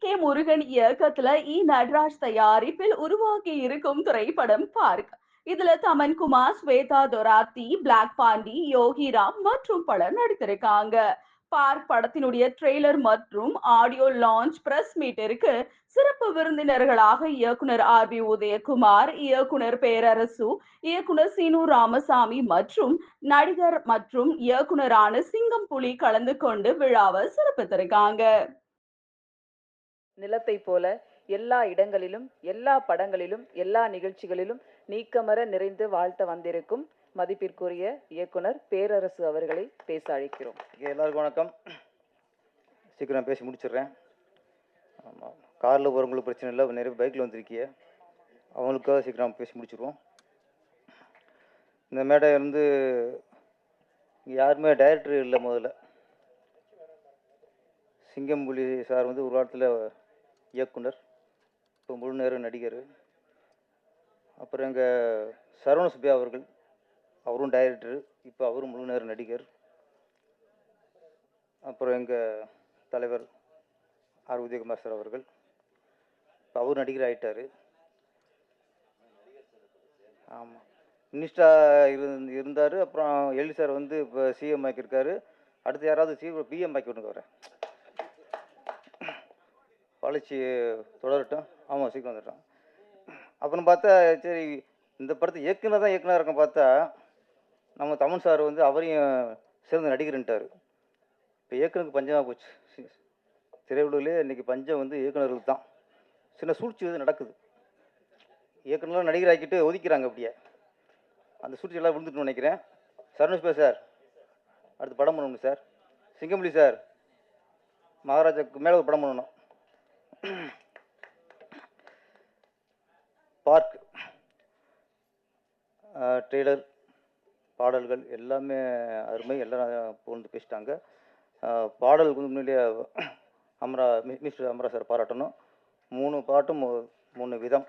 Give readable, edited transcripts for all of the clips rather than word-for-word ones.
K Murugan இயக்கத்துல நடராஜ் தயாரிப்பில் உருவாக்கி இருக்கும் திரைப்படம் பார்க். இதுல தமன்குமார், ஸ்வேதா தொராப்தி, பிளாக் பாண்டி, யோகிராம் மற்றும் பலர் நடித்திருக்காங்க. பார்க் படத்தினுடைய ட்ரெய்லர் மற்றும் ஆடியோ லான்ச் பிரஸ் மீட்டிற்கு சிறப்பு விருந்தினர்களாக இயக்குனர் RB உதயகுமார், இயக்குனர் பேரரசு, இயக்குனர் சீனு ராமசாமி மற்றும் நடிகர் மற்றும் இயக்குனரான சிங்கம் புலி கலந்து கொண்டு விழாவை சிறப்பித்திருக்காங்க. நிலத்தை போல எல்லா இடங்களிலும், எல்லா படங்களிலும், எல்லா நிகழ்ச்சிகளிலும் நீக்கமர நிறைந்து வாழ்த்த வந்திருக்கும் மதிப்பிற்குரிய இயக்குனர் பேரரசு அவர்களை பேச அழைக்கிறோம். எல்லாருக்கும் வணக்கம். சீக்கிரம் பேசி முடிச்சிடுறேன். ஆமாம், காரில் போகிறவங்களுக்கு பிரச்சனை இல்லை, நிறைய பைக்கில் வந்திருக்கிய அவங்களுக்காக சீக்கிரம் பேசி முடிச்சிடுவோம். இந்த மேடை வந்து யாருமே டைரக்டர் இல்லை. முதல்ல சிங்கம்புலி சார் வந்து ஒரு காலத்தில் இயக்குனர், இப்போ முழு நேர நடிகர். அப்புறம் எங்கள் சரவண சுப்பியா அவர்கள், அவரும் டைரக்டர், இப்போ அவரும் முழு நேர நடிகர். அப்புறம் எங்கள் தலைவர் உதயகுமார் சார் அவர்கள், இப்போ அவர் நடிகர் ஆகிட்டார். ஆமாம், மினிஸ்டராக இருந்தார். அப்புறம் எல்வி சார் வந்து இப்போ சிஎம் ஆக்கியிருக்காரு. அடுத்து யாராவது பிஎம் ஆக்கி விட்டுங்க வரேன், வளர்ச்சி தொடரட்டும். ஆமாம், சீக்கிரம் வந்துட்டோம். அப்புறம் பார்த்தா சரி, இந்த படத்தை இயக்குனர் தான் இயக்குனர் இருக்கும் பார்த்தா நம்ம தமன் சார் வந்து அவரையும் சிறந்த நடிகர்ன்ட்டார். இப்போ இயக்குனருக்கு பஞ்சமாக போச்சு. திரையுலகிலே இன்றைக்கி பஞ்சம் வந்து இயக்குனர்களுக்கு தான். சின்ன சூழ்ச்சி வந்து நடக்குது. இயக்குனர்லாம் நடிகர் ஆக்கிட்டு ஒதுக்கிறாங்க. அப்படியே அந்த சூழ்ச்சி எல்லாம் விழுந்துட்டுன்னு நினைக்கிறேன். சரவணேஸ்வர் சார் அடுத்து படம் பண்ணணும் சார். சிங்கம்புலி சார் மகாராஜாவுக்கு மேலே ஒரு படம் பண்ணணும். பார்க் ட்ரெய்லர், பாடல்கள் எல்லாமே அருமை. எல்லாம் புகழ்ந்து பேசிட்டாங்க. பாடலுக்கு முன்னாடியே மிஸ்டர் அமரா சார் பாராட்டணும். 3 பாட்டும் 3 விதம்.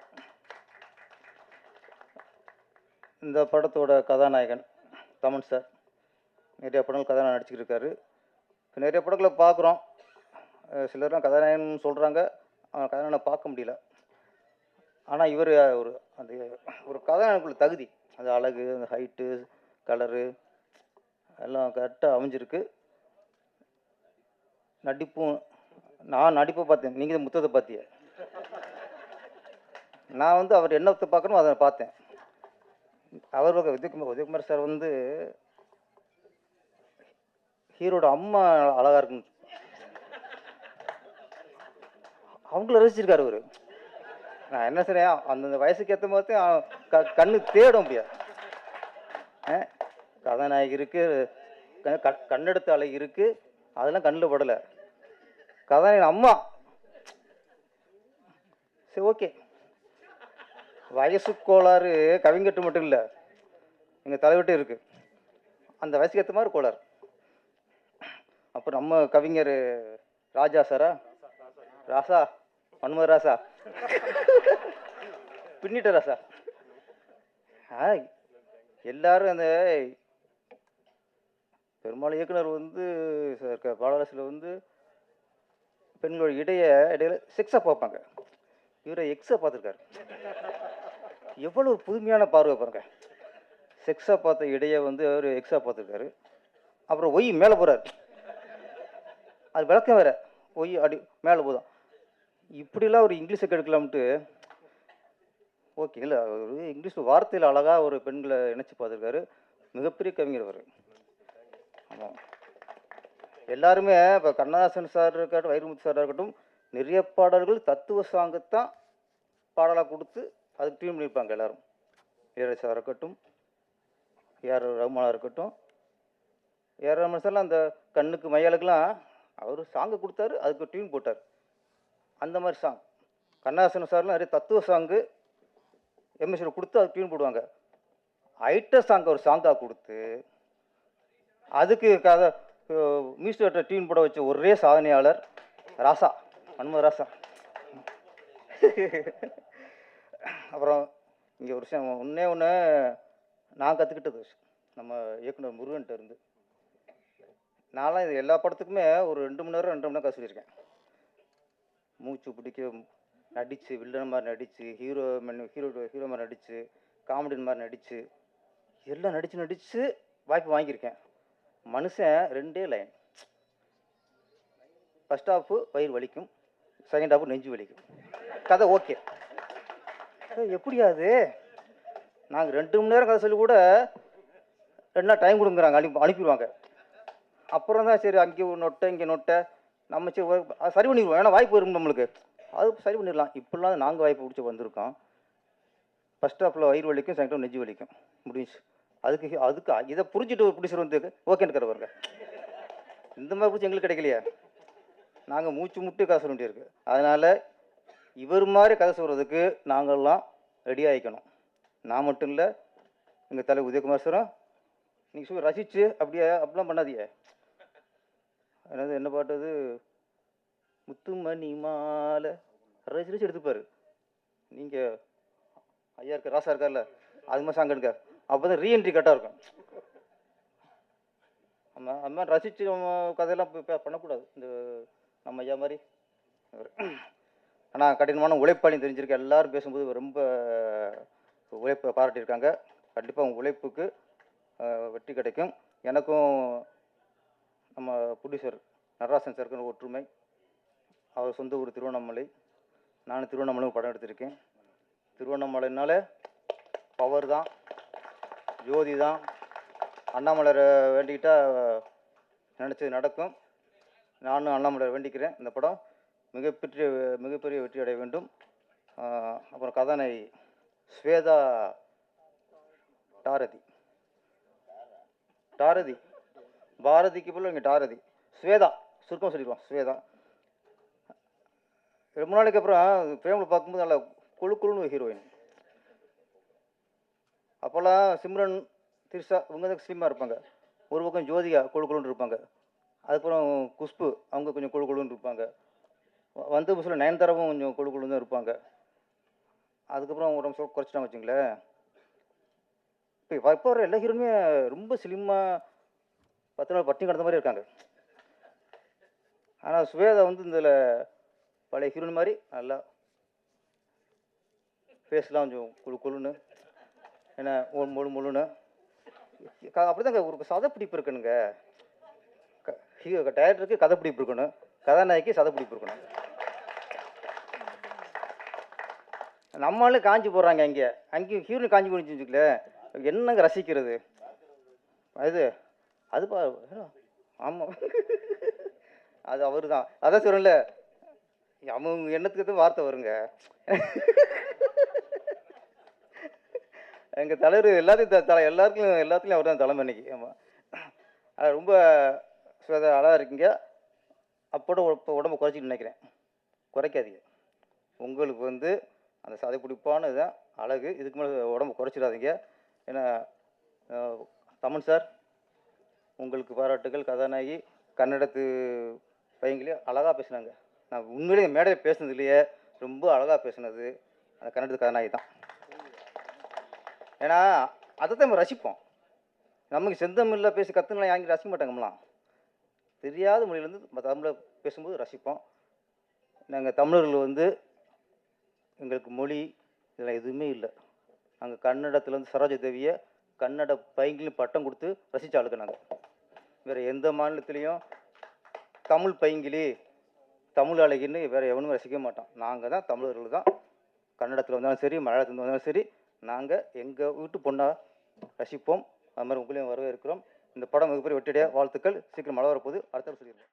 இந்த படத்தோட கதாநாயகன் தமன் சார் நிறைய படங்கள் கதாநாயகன் நடிச்சுக்கிட்டு இருக்காரு. நிறைய படங்களை பார்க்குறோம். சிலர்லாம் கதாநாயகன் சொல்கிறாங்க, கதாநாயகனை பார்க்க முடியல. ஆனால் இவர் ஒரு கதாநாயகனுக்குள்ள தகுதி, அந்த அழகு, அந்த ஹைட்டு, கலரு எல்லாம் கரெக்டாக அமைஞ்சிருக்கு. நடிப்பும், நான் நடிப்பை பார்த்தேன், நீங்கள் முத்தத்தை பார்த்திய. நான் வந்து அவர் என்னத்தை பார்க்கணும் அதை பார்த்தேன். அவர் உதயகுமார் சார் வந்து ஹீரோட அம்மா அழகாக இருக்குன்னு அவங்கள ரசிச்சிருக்காரு அவர். நான் என்ன செய்றேன், அந்தந்த வயசுக்கு ஏற்ற மாதிரி கண்ணு தேடும். முடியாது, கதாநாயகி இருக்கு, கண்ணெடுத்த அழகு இருக்கு, அதெல்லாம் கண்ணில் படலை. கதாநாயகன் அம்மா சரி, ஓகே. வயசு கோளாறு கவிங்கட்டு மட்டும் இல்லை, எங்கள் தலைவட்டும் இருக்கு. அந்த வயசுக்கு ஏற்ற மாதிரி கோளாறு. அப்புறம் நம்ம கவிஞர் ராஜா சாரா, ராசா, மன்மத ராசா, பின்னிட்ட ராசா, எல்லாரும் அந்த பெரும்பாலும் இயக்குனர் வந்து பாடலாசில் வந்து பெண்களோட இடையில செக்ஸாக பார்ப்பாங்க. இவரை எக்ஸாக பார்த்துருக்காரு. எவ்வளோ புதுமையான பார்வை பாருங்க. செக்ஸாக பார்த்த இடையே வந்து அவர் எக்ஸாக பார்த்துருக்காரு. அப்புறம் ஒய் மேலே போகிறார், அது விளக்கம் வேற. ஒய் அடி மேலே போதும். இப்படிலாம் ஒரு இங்கிலீஷை கெடுக்கலாம்ட்டு ஓகே இல்லை, ஒரு இங்கிலீஷ் வார்த்தையில் அழகாக ஒரு பெண்களை இணைச்சி பார்த்துருக்காரு. மிகப்பெரிய கவிஞர் அவர். ஆமாம், எல்லாருமே இப்போ கண்ணதாசன் சார் இருக்கட்டும், வைரமுத்து சாராக இருக்கட்டும், நிறைய பாடல்கள் தத்துவ சாங்கத்தான் பாடலாக கொடுத்து அதுக்கு ட்ரீம் பண்ணியிருப்பாங்க. எல்லோரும் இளையராஜா இருக்கட்டும், ஏஆர் ரகுமானாக இருக்கட்டும். ஏஆர் ரகுமான் சார்லாம் அந்த கண்ணுக்கு மையாளுக்கெல்லாம் அவர் சாங்கு கொடுத்தாரு, அதுக்கு டியூன் போட்டார். அந்த மாதிரி சாங் கண்ணதாசன் சார்லாம் நிறைய தத்துவ சாங்கு எம்எஸ்சியில் கொடுத்து அதுக்கு டியூன் போடுவாங்க. ஐட்ட சாங் ஒரு சாங்காக கொடுத்து அதுக்கு மியூசிக் டியூன் போட வச்ச ஒரே சாதனையாளர் ராசா, மன்மத ராசா. அப்புறம் இங்கே ஒரு விஷயம் ஒன்று நான் கற்றுக்கிட்டது நம்ம இயக்குனர் முருகன்ட்ட இருந்து. நான்லாம் இது எல்லா படத்துக்குமே ஒரு 2 மணி நேரம் 2 மணி நேரம் கற்றுக்கிருக்கேன். மூச்சு பிடிக்க நடித்து, வில்லன் மாதிரி நடித்து, ஹீரோ மாதிரி நடித்து, காமெடியன் மாதிரி நடித்து, எல்லாம் நடித்து வாய்ப்பு வாங்கியிருக்கேன். மனுஷன் 2 லைன். ஃபர்ஸ்ட் ஹாஃபு வயிறு வலிக்கும், செகண்ட் ஹாஃபு நெஞ்சு வலிக்கும். கதை ஓகே. எப்படியா அது? நாங்கள் 2 மணி நேரம் கதை சொல்லி கூட 2 நாள் டைம் கொடுங்குறாங்க, அனுப்பிடுவாங்க. அப்புறம் தான் சரி, அங்கே நொட்டை இங்கே நொட்டை, நம்ம சரி அது சரி பண்ணிடுவோம். ஏன்னா வாய்ப்பு வரும் நம்மளுக்கு, அது சரி பண்ணிடலாம். இப்படிலாம் நாங்கள் வாய்ப்பு பிடிச்சி வந்திருக்கோம். ஃபர்ஸ்ட் ஹாஃபில் வயிறு வலிக்கும், செகண்ட் ஹாஃப் நெஞ்சு வலிக்கும், முடிஞ்சு. அதுக்கு இதை புரிஞ்சுட்டு பிடிச்சிட்டு வந்து ஓகேன்னு இருக்கிற பாருங்க. இந்த மாதிரி பிடிச்சி எங்களுக்கு கிடைக்கலையா? நாங்கள் மூச்சு முட்டு கதை சொல்ல வேண்டியிருக்கு. அதனால் இவர் மாதிரி கதை சொல்கிறதுக்கு நாங்கள்லாம் ரெடி ஆகிக்கணும். நான் மட்டும் இல்லை, எங்கள் தலைவர் உதயகுமார் சாரும். நீங்கள் சொல்லி ரசித்து அப்படிலாம் பண்ணாதீங்க. என்னது, என்ன பாட்டு அது? முத்துமணி மாலை ரசிச்சு எடுத்துப்பார். நீங்கள் ஐயா இருக்க ராசா இருக்கார்ல, அது மாதிரி சாங் எடுக்க, அப்போ தான் ரீஎன்ட்ரி கரெக்டாக இருக்கும். ஆமாம், அது மாதிரி ரசித்து நம்ம கதையெல்லாம் பண்ணக்கூடாது. இந்த நம்ம ஐயா மாதிரி. ஆனால் கடினமான உழைப்பாளின்னு தெரிஞ்சிருக்க எல்லோரும் பேசும்போது ரொம்ப உழைப்பை பாராட்டியிருக்காங்க. கண்டிப்பாக உங்கள் உழைப்புக்கு வெற்றி கிடைக்கும். எனக்கும் நம்ம ப்ரொடியூசர் நடராசன் சாருக்கு ஒற்றுமை. அவர் சொந்த ஊர் திருவண்ணாமலை, நானும் திருவண்ணாமலை படம் எடுத்திருக்கேன். திருவண்ணாமலைனால பவர் தான், ஜோதி தான். அண்ணாமலையை வேண்டிக்கிட்டால் நினச்சது நடக்கும். நானும் அண்ணாமலையை வேண்டிக்கிறேன். இந்த படம் மிகப்பெரிய வெற்றி அடைய வேண்டும். அப்புறம் கதாநாயகி ஸ்வேதா டாரதி, பாரதிக்கு போல இங்கே டாரதி, ஸ்வேதா, சுருக்கம் சொல்லிடுவோம், ஸ்வேதா. ரொம்ப நாளைக்கு அப்புறம் பிரேமில் பார்க்கும்போது நல்லா குழுன்னு ஹீரோயின். அப்போல்லாம் சிம்ரன், திரிஷா இவங்க தான் ஸ்லிம்மாக இருப்பாங்க. ஒரு பக்கம் ஜோதிகா குழுன்னு இருப்பாங்க. அதுக்கப்புறம் குஷ்பு அவங்க கொஞ்சம் குழுன்னு இருப்பாங்க. வந்த புதுசில் நயன்தாராவும் கொஞ்சம் குழுன்னு தான் இருப்பாங்க. அதுக்கப்புறம் உடம்பு குறைச்சிட்டாங்க வச்சுங்களேன். இப்போ வர எல்லா ஹீரோனுமே ரொம்ப ஸ்லிம்மாக 10 நாள் பட்டினி கிடந்த மாதிரி இருக்காங்க. ஆனால் ஸ்வேதா வந்து இதில் பழைய ஹீரோயின் மாதிரி நல்லா ஃபேஸ்லாம் கொஞ்சம் குழுன்னு, ஏன்னா முழுன்னு அப்படி தாங்க ஒரு சதப்பிடிப்பு இருக்கணுங்க. டைரக்டருக்கு கதைப்பிடிப்பு இருக்கணும், கதாநாயகிக்கு சதப்பிடிப்பு இருக்கணும். நம்மளாலே காஞ்சி போடுறாங்க. அங்கேயும் ஹீரோயின் காஞ்சி போடுச்சு வச்சுக்கல, என்னங்க ரசிக்கிறது? அது ஆமாம், அது அவர் தான். அதான் சொல்கிறேன்ல, அவங்க எண்ணத்துக்கு தான் வார்த்தை வருங்க. எங்கள் தலைவர் எல்லாத்துலேயும் அவர் தான் தலைமை இன்னைக்கு. ஆமாம், அது ரொம்ப அழகாக இருக்கீங்க. அப்போட உடம்பை குறைச்சிட்டு நினைக்கிறேன். குறைக்காதீங்க. உங்களுக்கு வந்து அந்த சதைப்பிடிப்பான இதுதான் அழகு. இதுக்கு மேலே உடம்பு குறைச்சிடாதீங்க. ஏன்னா தமன் சார், உங்களுக்கு பாராட்டுகள். கதாநாயகி கன்னடத்து பையங்களே அழகாக பேசினாங்க. நான் உண்மையிலேயே மேடையில் பேசுனதுலேயே ரொம்ப அழகாக பேசுனது அந்த கன்னடத்து கதாநாயகி தான். ஏன்னா அதை தான் நம்ம ரசிப்போம். நமக்கு செந்தமிழில் பேசி கற்றுனா யாரும் ரசிக்க மாட்டாங்கம்லாம். தெரியாத மொழியிலேருந்து தமிழில் பேசும்போது ரசிப்போம். நாங்கள் தமிழர்கள் வந்து எங்களுக்கு மொழி இதெல்லாம் எதுவுமே இல்லை. நாங்கள் கன்னடத்தில் வந்து சரோஜா தேவியை கன்னட பையங்களையும் பட்டம் கொடுத்து ரசித்த ஆளுக்கு நாங்கள். வேறு எந்த மாநிலத்திலையும் தமிழ் பைங்கிலி, தமிழ் அழகின்னு வேறு எவனும் ரசிக்க மாட்டோம். நாங்கள் தான் தமிழர்கள் தான். கன்னடத்தில் வந்தாலும் சரி, மலையாளத்தில் வந்தாலும் சரி, நாங்கள் எங்கள் வீட்டு பொண்ணாக ரசிப்போம். அது மாதிரி உங்களையும் வரவேற்கிறோம். இந்த படம் மிகப்பெரிய வெற்றியடைய வாழ்த்துக்கள். சீக்கிரம் மழை வரப்போகுது. அடுத்த சொல்லிடுறோம்.